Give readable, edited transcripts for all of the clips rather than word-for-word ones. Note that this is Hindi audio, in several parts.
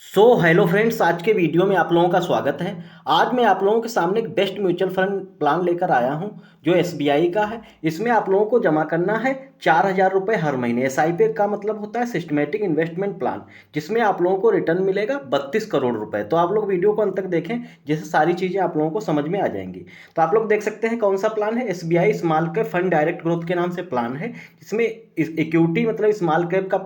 हेलो फ्रेंड्स, आज के वीडियो में आप लोगों का स्वागत है। आज मैं आप लोगों के सामने एक बेस्ट म्यूचुअल फंड प्लान लेकर आया हूं जो एसबीआई का है। इसमें आप लोगों को जमा करना है 4,000 रुपये हर महीने। एसआईपी का मतलब होता है सिस्टमेटिक इन्वेस्टमेंट प्लान, जिसमें आप लोगों को रिटर्न मिलेगा 32 करोड़ रुपए। तो आप लोग वीडियो को अंत तक देखें, जिससे सारी चीज़ें आप लोगों को समझ में आ जाएंगी। तो आप लोग देख सकते हैं कौन सा प्लान है। SBI small cap fund direct growth के नाम से प्लान है, जिसमें इक्विटी मतलब स्मॉल कैप का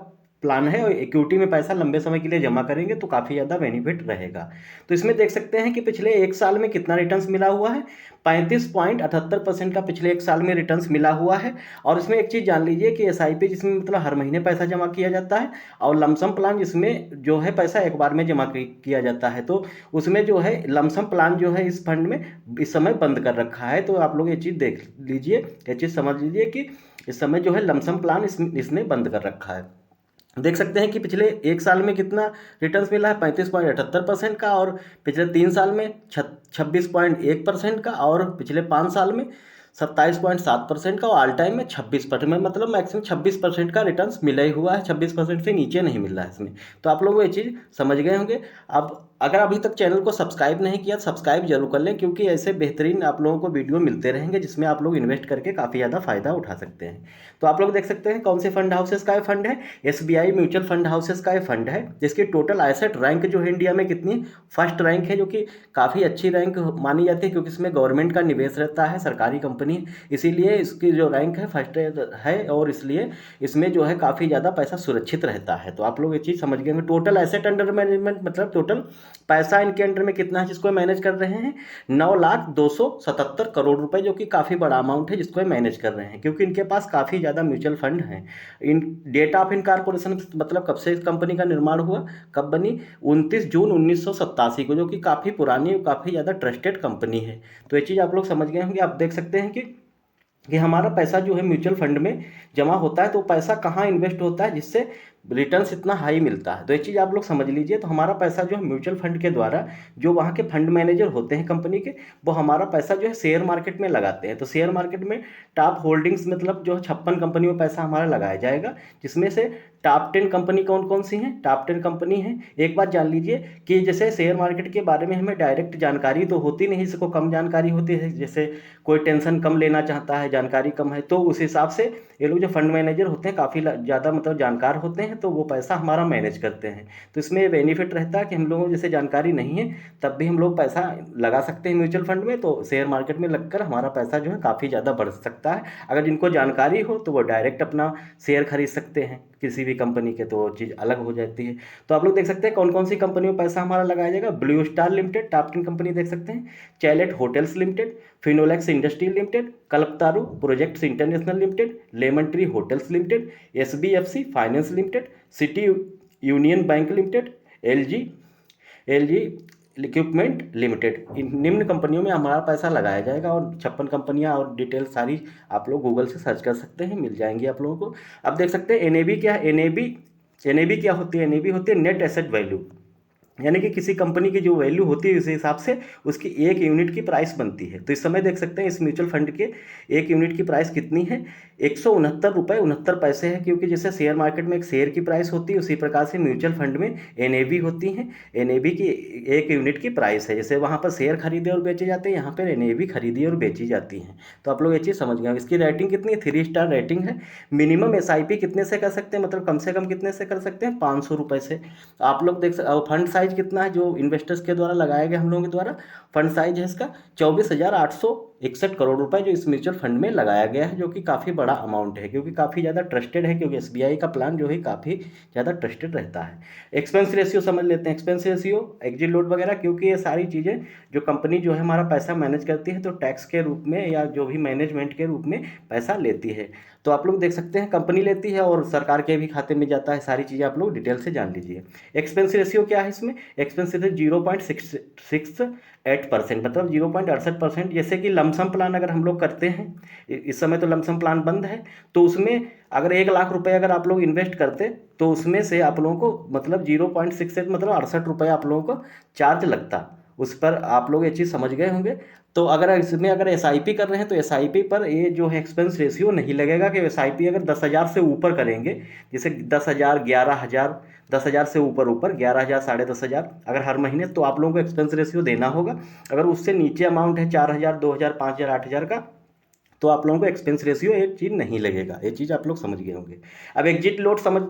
प्लान है और इक्विटी में पैसा लंबे समय के लिए जमा करेंगे तो काफ़ी ज़्यादा बेनिफिट रहेगा। तो इसमें देख सकते हैं कि पिछले एक साल में कितना रिटर्न्स मिला हुआ है। 35.78% का पिछले एक साल में रिटर्न्स मिला हुआ है। और इसमें एक चीज़ जान लीजिए कि एसआईपी जिसमें मतलब हर महीने पैसा जमा किया जाता है, और लमसम प्लान जिसमें जो है पैसा एक बार में जमा किया जाता है। तो उसमें जो है लमसम प्लान जो है इस फंड में इस समय बंद कर रखा है। तो आप लोग ये चीज़ देख लीजिए, ये चीज़ समझ लीजिए कि इस समय जो है लमसम प्लान इसने बंद कर रखा है। देख सकते हैं कि पिछले एक साल में कितना रिटर्न्स मिला है, 35.78% का। और पिछले 3 साल में 26.1% का। और पिछले 5 साल में 27.7% का। और ऑल टाइम में 26% में, मतलब मैक्सिमम 26% का रिटर्न्स मिला ही हुआ है। 26% से नीचे नहीं मिल रहा है इसमें। तो आप लोग ये चीज़ समझ गए होंगे। अब अगर अभी तक चैनल को सब्सक्राइब नहीं किया तो सब्सक्राइब जरूर कर लें, क्योंकि ऐसे बेहतरीन आप लोगों को वीडियो मिलते रहेंगे जिसमें आप लोग इन्वेस्ट करके काफ़ी ज़्यादा फायदा उठा सकते हैं। तो आप लोग देख सकते हैं कौन से फंड हाउसेस का ये फंड है। एसबीआई म्यूचुअल फंड हाउसेस का ये फंड है, जिसकी टोटल एसेट रैंक जो है इंडिया में कितनी, फर्स्ट रैंक है, जो कि काफ़ी अच्छी रैंक मानी जाती है, क्योंकि इसमें गवर्नमेंट का निवेश रहता है, सरकारी कंपनी है, इसीलिए इसकी जो रैंक है फर्स्ट है। और इसलिए इसमें जो है काफ़ी ज़्यादा पैसा सुरक्षित रहता है। तो आप लोग ये चीज़ समझ गए। टोटल एसेट अंडर मैनेजमेंट मतलब टोटल पैसा इनके अंडर में कितना है जिसको मैनेज कर रहे हैं, 9,277 करोड़ रुपए, जो कि काफ़ी बड़ा अमाउंट है जिसको मैनेज कर रहे हैं, क्योंकि इनके पास काफ़ी ज़्यादा म्यूचुअल फंड हैं। इन डेट ऑफ इनकॉर्पोरेशन मतलब कब से इस कंपनी का निर्माण हुआ, कब बनी, 29 जून 1987 को, जो कि काफ़ी पुरानी और काफ़ी ज़्यादा ट्रस्टेड कंपनी है। तो ये चीज़ आप लोग समझ गए होंगे। आप देख सकते हैं कि हमारा पैसा जो है म्यूचुअल फंड में जमा होता है, तो पैसा कहाँ इन्वेस्ट होता है जिससे रिटर्न्स इतना हाई मिलता है। तो ये चीज़ आप लोग समझ लीजिए। तो हमारा पैसा जो है म्यूचुअल फंड के द्वारा, जो वहाँ के फंड मैनेजर होते हैं कंपनी के, वो हमारा पैसा जो है शेयर मार्केट में लगाते हैं। तो शेयर मार्केट में टॉप होल्डिंग्स मतलब जो है 56 कंपनी में पैसा हमारा लगाया जाएगा, जिसमें से टॉप 10 कंपनी कौन कौन सी हैं, टॉप 10 कंपनी हैं। एक बात जान लीजिए कि जैसे शेयर मार्केट के बारे में हमें डायरेक्ट जानकारी तो होती नहीं, इसको कम जानकारी होती है। जैसे कोई टेंशन कम लेना चाहता है, जानकारी कम है, तो उस हिसाब से ये लोग जो फंड मैनेजर होते हैं काफ़ी ज़्यादा मतलब जानकार होते हैं, तो वो पैसा हमारा मैनेज करते हैं। तो इसमें ये बेनिफिट रहता है कि हम लोगों को जैसे जानकारी नहीं है तब भी हम लोग पैसा लगा सकते हैं म्यूचुअल फंड में। तो शेयर मार्केट में लगकर हमारा पैसा जो है काफ़ी ज़्यादा बढ़ सकता है। अगर जिनको जानकारी हो तो वो डायरेक्ट अपना शेयर खरीद सकते हैं किसी भी कंपनी के, तो वो चीज़ अलग हो जाती है। तो आप लोग देख सकते हैं कौन कौन सी कंपनी में पैसा हमारा लगाया जाएगा। Blue Star limited top 10 company देख सकते हैं, Chalet Hotels limited, Finolex industry limited, Kalpataru projects international limited, Lemon Tree Hotels limited, SBFC finance limited, City Union Bank limited, LG LG equipment limited. इन निम्न कंपनियों में हमारा पैसा लगाया जाएगा। और 56 कंपनियां और डिटेल सारी आप लोग गूगल से सर्च कर सकते हैं, मिल जाएंगी आप लोगों को। अब देख सकते हैं एनएबी क्या है। एनएबी क्या होती है, एनएबी होती है नेट एसेट वैल्यू, यानी कि किसी कंपनी की जो वैल्यू होती है उस हिसाब से उसकी एक यूनिट की प्राइस बनती है। तो इस समय देख सकते हैं इस म्यूचुअल फंड के एक यूनिट की प्राइस कितनी है, 169 रुपये 69 पैसे है। क्योंकि जैसे शेयर मार्केट में एक शेयर की प्राइस होती है, उसी प्रकार से म्यूचुअल फंड में एनएवी होती है। एनएवी की एक यूनिट की प्राइस है। जैसे वहाँ पर शेयर खरीदे और बेचे जाते हैं, यहाँ पर एनएवी खरीदी और बेची जाती हैं। तो आप लोग ये चीज़ समझ गए। इसकी रेटिंग कितनी है, 3 स्टार रेटिंग है। मिनिमम एसआईपी कितने से कर सकते हैं, मतलब कम से कम कितने से कर सकते हैं, 500 रुपये से। आप लोग देख सकते। फंड साइज कितना है जो इन्वेस्टर्स के द्वारा लगाया गया, हम लोगों के द्वारा फंड साइज है इसका 24,861 करोड़ रुपए, जो इस म्यूचुअल फंड में लगाया गया है, जो कि काफ़ी बड़ा अमाउंट है, क्योंकि काफ़ी ज़्यादा ट्रस्टेड है। क्योंकि एसबीआई का प्लान जो है काफ़ी ज़्यादा ट्रस्टेड रहता है। एक्सपेंस रेशियो समझ लेते हैं, एक्सपेंस रेशियो, एग्जिट लोड वगैरह, क्योंकि ये सारी चीज़ें जो कंपनी जो है हमारा पैसा मैनेज करती है, तो टैक्स के रूप में या जो भी मैनेजमेंट के रूप में पैसा लेती है। तो आप लोग देख सकते हैं कंपनी लेती है और सरकार के भी खाते में जाता है। सारी चीज़ें आप लोग डिटेल से जान लीजिए। एक्सपेंस रेशियो क्या है इसमें, एक्सपेंस रेशियो 0.68%, मतलब 0.68%। जैसे कि लमसम प्लान अगर हम लोग करते हैं, इस समय तो लमसम प्लान बंद है, तो उसमें अगर 1,00,000 रुपए अगर आप लोग इन्वेस्ट करते तो उसमें से आप लोगों को मतलब 0.68 मतलब 68 रुपये आप लोगों को चार्ज लगता। उस पर आप लोग ये चीज़ समझ गए होंगे। तो अगर इसमें अगर एसआईपी कर रहे हैं तो एसआईपी पर ये जो है एक्सपेंस रेशियो नहीं लगेगा कि एसआईपी अगर 10,000 से ऊपर करेंगे, जैसे 10,000, 11,000, 10,000 से ऊपर ऊपर 11,000, 10,500 अगर हर महीने, तो आप लोगों को एक्सपेंस रेशियो देना होगा। अगर उससे नीचे अमाउंट है 4,000, 2,000, 5,000, 8,000 का, तो आप लोगों को एक्सपेंस रेशियो एक चीज़ नहीं लगेगा। ये चीज़ आप लोग समझ गए होंगे। अब एग्जिट लोड समझ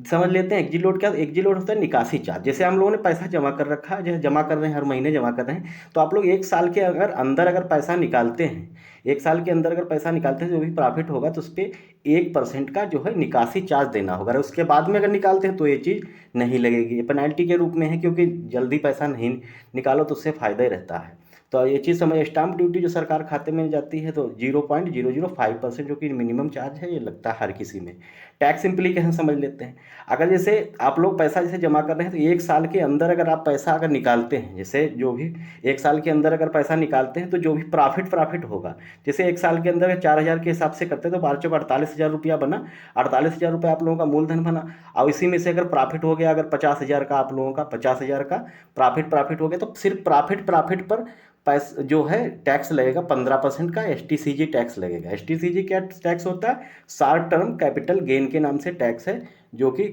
समझ लेते हैं। एग्जिट लोड क्या? एग्जिट लोड होता है निकासी चार्ज। जैसे हम लोगों ने पैसा जमा कर रखा है, जैसे जमा कर रहे हैं, हर महीने जमा कर रहे हैं, तो आप लोग एक साल के अगर अंदर अगर पैसा निकालते हैं, एक साल के अंदर अगर पैसा निकालते हैं, जो भी प्रॉफिट होगा तो उस पर 1% का जो है निकासी चार्ज देना होगा। अगर उसके बाद में अगर निकालते हैं तो ये चीज़ नहीं लगेगी। ये पेनल्टी के रूप में है, क्योंकि जल्दी पैसा नहीं निकालो तो उससे फ़ायदा ही रहता है। तो ये चीज़ समझ। स्टाम्प ड्यूटी जो सरकार खाते में जाती है तो 0.005% जो कि मिनिमम चार्ज है, ये लगता है हर किसी में। टैक्स इम्प्लीकेशन समझ लेते हैं। अगर जैसे आप लोग पैसा जैसे जमा कर रहे हैं, तो एक साल के अंदर अगर आप पैसा अगर निकालते हैं, जैसे जो भी एक साल के अंदर अगर पैसा निकालते हैं, तो जो भी प्रॉफिट होगा, जैसे एक साल के अंदर 4,000 के हिसाब से करते हैं, तो 12 48,000 रुपया बना। 48,000 रुपये आप लोगों का मूलधन बना, और इसी में से अगर प्रॉफिट हो गया, अगर 50,000 का आप लोगों का 50,000 का प्रॉफिट हो गया, तो सिर्फ प्रॉफिट पर पैस जो है टैक्स लगेगा 15% का एसटीसीजी टैक्स लगेगा। एसटीसीजी क्या टैक्स होता है? शॉर्ट टर्म कैपिटल गेन के नाम से टैक्स है, जो कि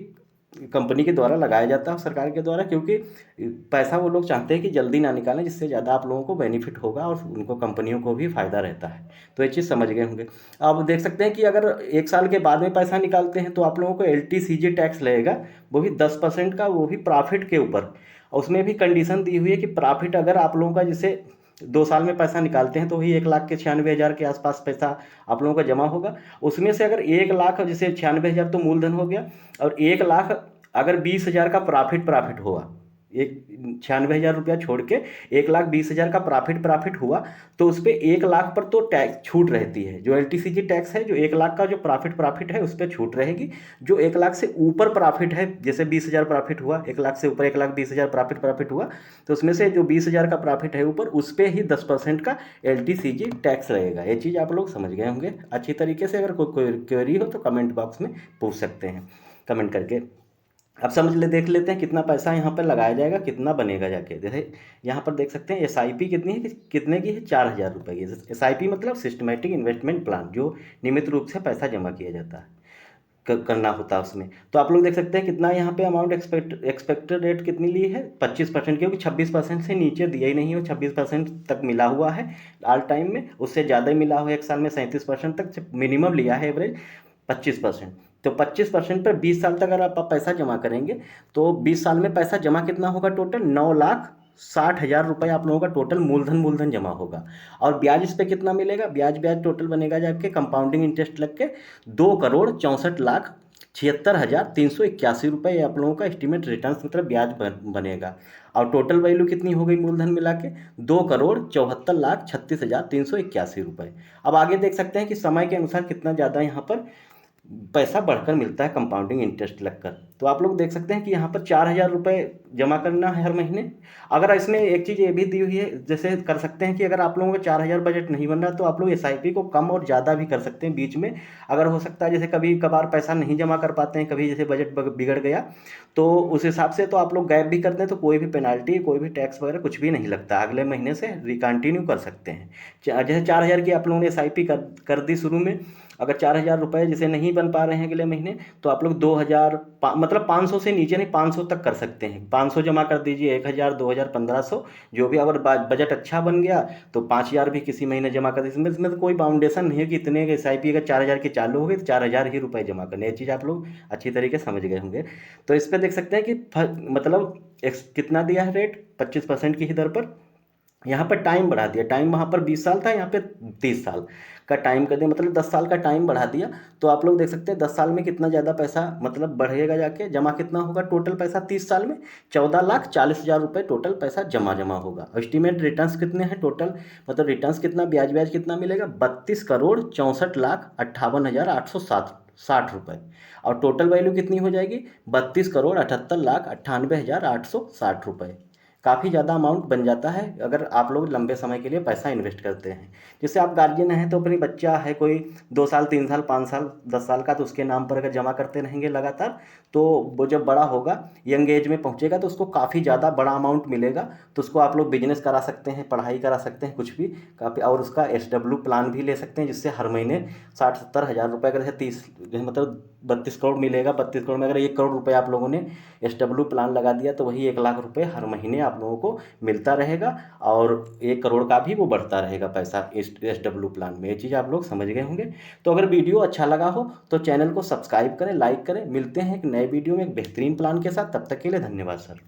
कंपनी के द्वारा लगाया जाता है, सरकार के द्वारा, क्योंकि पैसा वो लोग चाहते हैं कि जल्दी ना निकालें, जिससे ज़्यादा आप लोगों को बेनिफिट होगा और उनको कंपनियों को भी फ़ायदा रहता है। तो ये चीज़ समझ गए होंगे। अब देख सकते हैं कि अगर एक साल के बाद में पैसा निकालते हैं, तो आप लोगों को एलटीसीजी टैक्स लगेगा, वो भी 10% का, वो भी प्रॉफिट के ऊपर। और उसमें भी कंडीशन दी हुई है कि प्रॉफिट अगर आप लोगों का जैसे 2 साल में पैसा निकालते हैं, तो वही 1,96,000 के आसपास पैसा आप लोगों का जमा होगा। उसमें से अगर 1,00,000, जैसे 96,000 तो मूलधन हो गया, और 1,00,000 अगर 20,000 का प्रॉफिट हुआ, एक 96,000 रुपया छोड़ के 1,20,000 का प्रॉफिट हुआ, तो उस पर 1,00,000 पर तो टैक्स छूट रहती है। जो एलटीसीजी टैक्स है, जो 1,00,000 का जो प्रॉफिट है, उस पर छूट रहेगी। जो 1,00,000 से ऊपर प्रॉफिट है, जैसे 20,000 प्रॉफिट हुआ, 1,00,000 से ऊपर 1,20,000 प्रॉफिट हुआ, तो उसमें से जो 20,000 का प्रॉफिट है ऊपर, उस पर ही 10% का एलटीसीजी टैक्स रहेगा। ये चीज़ आप लोग समझ गए होंगे अच्छी तरीके से। अगर कोई क्वेरी हो तो कमेंट बॉक्स में पूछ सकते हैं, कमेंट करके। अब समझ ले, देख लेते हैं कितना पैसा यहाँ पर लगाया जाएगा, कितना बनेगा जाके। जैसे यहाँ पर देख सकते हैं एसआईपी कितनी है, कितने की है? 4,000 रुपये की। एसआईपी मतलब सिस्टमेटिक इन्वेस्टमेंट प्लान, जो नियमित रूप से पैसा जमा किया जाता है, करना होता है उसमें। तो आप लोग देख सकते हैं कितना यहाँ पे अमाउंट एक्सपेक्टेड रेट कितनी ली है? 25%, क्योंकि 26% से नीचे दिया ही नहीं हो, 26% तक मिला हुआ है ऑल टाइम में। उससे ज़्यादा ही मिला हुआ है, एक साल में 37% तक मिनिमम लिया है एवरेज 25%। तो 25% पर 20 साल तक अगर आप पैसा जमा करेंगे, तो 20 साल में पैसा जमा कितना होगा? टोटल 9,60,000 रुपये आप लोगों का टोटल मूलधन जमा होगा। और ब्याज इस पर कितना मिलेगा? ब्याज टोटल बनेगा जाके कंपाउंडिंग इंटरेस्ट लग के 2,64,76,381 रुपये आप लोगों का एस्टीमेट रिटर्न मतलब ब्याज बनेगा। और टोटल वैल्यू कितनी हो गई मूलधन मिला के? 2,74,36,381 रुपये। अब आगे देख सकते हैं कि समय के अनुसार कितना ज़्यादा यहाँ पर पैसा बढ़कर मिलता है कंपाउंडिंग इंटरेस्ट लगकर। तो आप लोग देख सकते हैं कि यहाँ पर 4,000 रुपये जमा करना है हर महीने। अगर इसमें एक चीज़ ये भी दी हुई है, जैसे कर सकते हैं कि अगर आप लोगों का 4,000 बजट नहीं बन रहा, तो आप लोग एसआईपी को कम और ज़्यादा भी कर सकते हैं बीच में। अगर हो सकता है जैसे कभी कभार पैसा नहीं जमा कर पाते हैं, कभी जैसे बजट बिगड़ गया, तो उस हिसाब से तो आप लोग गैप भी करते हैं, तो कोई भी पेनाल्टी, कोई भी टैक्स वगैरह कुछ भी नहीं लगता, अगले महीने से रिकंटिन्यू कर सकते हैं। जैसे 4,000 की आप लोगों ने एसआईपी कर दी शुरू में, अगर 4,000 रुपये जैसे नहीं बन पा रहे हैं अगले महीने, तो आप लोग 2,000 मतलब 500 से नीचे नहीं, 500 तक कर सकते हैं। 500 जमा कर दीजिए, 1,000, 2,000, 1,500, जो भी। अगर बजट अच्छा बन गया तो 5,000 भी किसी महीने जमा कर दीजिए। इसमें तो कोई बाउंडेशन नहीं है कि इतने एसआईपी अगर 4,000 की चालू हो गई तो 4,000 ही रुपये जमा करने। ये चीज़ आप लोग अच्छी तरीके से समझ गए होंगे। तो इस पर देख सकते हैं कि मतलब कितना दिया है रेट? 25% की ही दर पर। यहाँ पर टाइम बढ़ा दिया, टाइम वहाँ पर 20 साल था, यहाँ पे 30 साल का टाइम कर दिया, मतलब 10 साल का टाइम बढ़ा दिया। तो आप लोग देख सकते हैं 10 साल में कितना ज़्यादा पैसा मतलब बढ़ेगा जाके, जमा कितना होगा टोटल पैसा 30 साल में? 14,40,000 रुपये टोटल पैसा जमा होगा। एस्टीमेट रिटर्न्स कितने हैं टोटल, मतलब रिटर्न्स कितना, ब्याज कितना मिलेगा? 32,64,64,860 रुपये। और टोटल वैल्यू कितनी हो जाएगी? 32,78,98,860 रुपये। काफ़ी ज़्यादा अमाउंट बन जाता है अगर आप लोग लंबे समय के लिए पैसा इन्वेस्ट करते हैं। जैसे आप गार्जियन हैं तो अपनी बच्चा है कोई 2 साल 3 साल 5 साल 10 साल का, तो उसके नाम पर अगर जमा करते रहेंगे लगातार, तो वो जब बड़ा होगा, यंग एज में पहुंचेगा, तो उसको काफ़ी ज़्यादा बड़ा अमाउंट मिलेगा। तो उसको आप लोग बिजनेस करा सकते हैं, पढ़ाई करा सकते हैं, कुछ भी काफ़ी। और उसका SW प्लान भी ले सकते हैं, जिससे हर महीने 60-70 हज़ार रुपये, अगर जैसे 30, जैसे मतलब 32 करोड़ मिलेगा, 32 करोड़ में अगर 1 करोड़ रुपये आप लोगों ने SW प्लान लगा दिया, तो वही 1 लाख रुपये हर महीने आप लोगों को मिलता रहेगा। और 1 करोड़ का भी वो बढ़ता रहेगा पैसा SW प्लान में। ये चीज़ आप लोग समझ गए होंगे। तो अगर वीडियो अच्छा लगा हो तो चैनल को सब्सक्राइब करें, लाइक करें। मिलते हैं एक नए वीडियो में एक बेहतरीन प्लान के साथ। तब तक के लिए धन्यवाद सर।